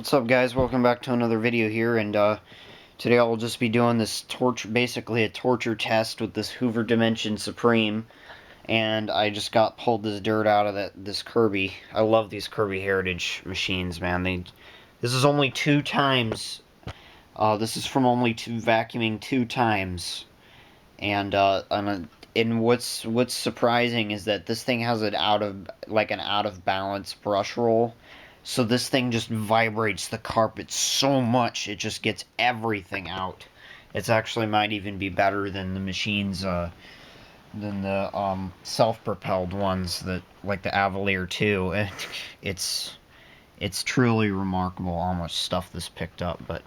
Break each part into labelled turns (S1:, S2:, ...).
S1: What's up, guys? Welcome back to another video here, and today I'll just be doing this basically a torture test with this Hoover Dimension Supreme, and I just pulled this dirt out of this Kirby. I love these Kirby Heritage machines, man. This is only 2 times. This is from only vacuuming 2 times, and what's surprising is that this thing has an out of balance brush roll. So this thing just vibrates the carpet so much, it just gets everything out. It's actually might even be better than the machines, than the self-propelled ones that like the Avalier 2. It's truly remarkable how much stuff this picked up. But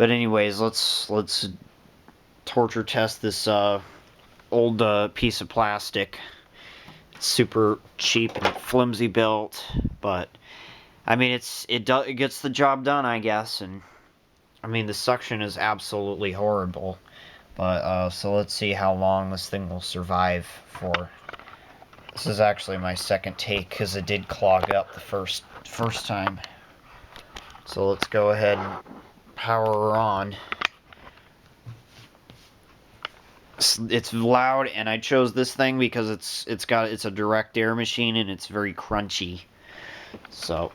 S1: anyways, let's torture test this old piece of plastic. It's super cheap and flimsy built, but I mean, it gets the job done, I guess. And I mean, the suction is absolutely horrible, but so let's see how long this thing will survive for. This is actually my second take because it did clog up the first time. So let's go ahead and power her on. It's loud, and I chose this thing because it's a direct air machine and it's very crunchy. So.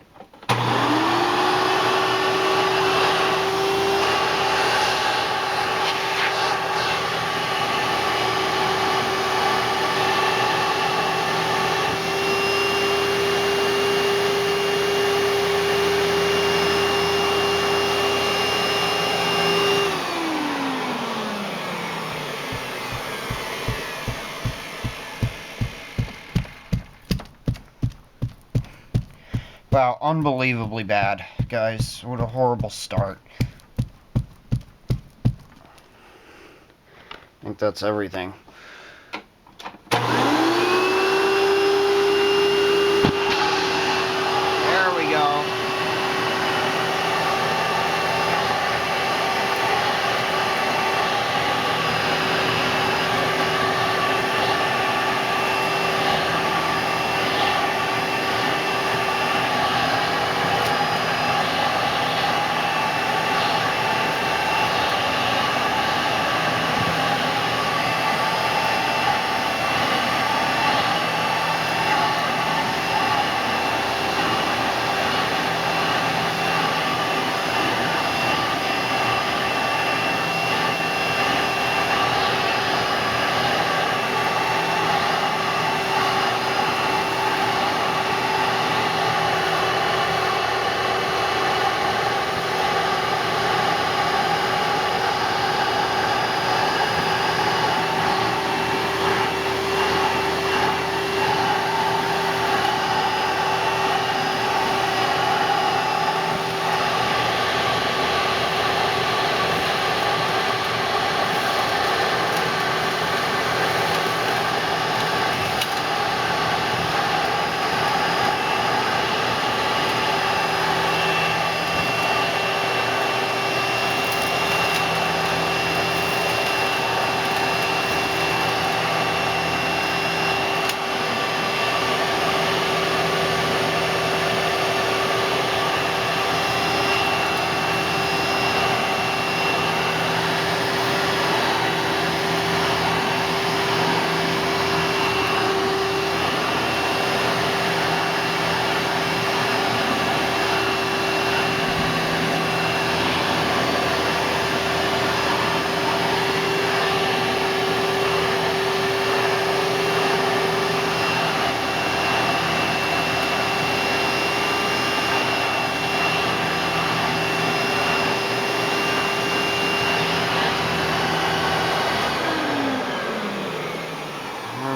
S1: Wow, unbelievably bad, guys. What a horrible start. I think that's everything. There we go.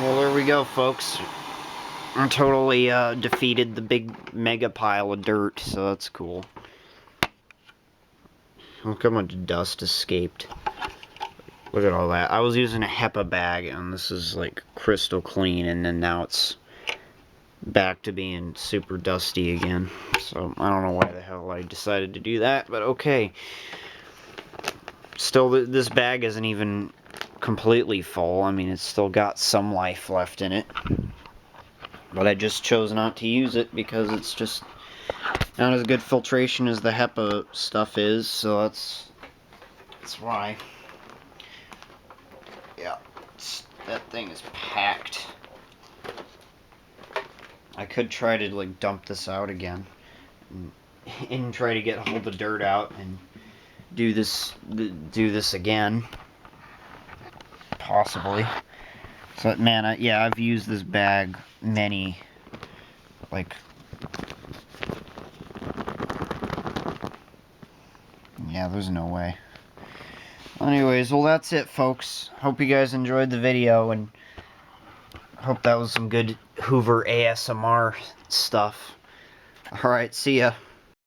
S1: Well, there we go, folks. I totally defeated the big mega pile of dirt, so that's cool. Look how much dust escaped. Look at all that. I was using a HEPA bag, and this is like crystal clean, and then now it's back to being super dusty again. So I don't know why the hell I decided to do that, but okay. Still, this bag isn't even completely full. I mean, it's still got some life left in it, but I just chose not to use it because it's just Not as good filtration as the HEPA stuff is, so that's why. Yeah, that thing is packed. I could try to like dump this out again and try to get all the dirt out and do this again, possibly. So man, yeah, I've used this bag yeah, there's no way. Anyways, well, that's it, folks. Hope you guys enjoyed the video, and hope that was some good Hoover ASMR stuff. Alright, see ya.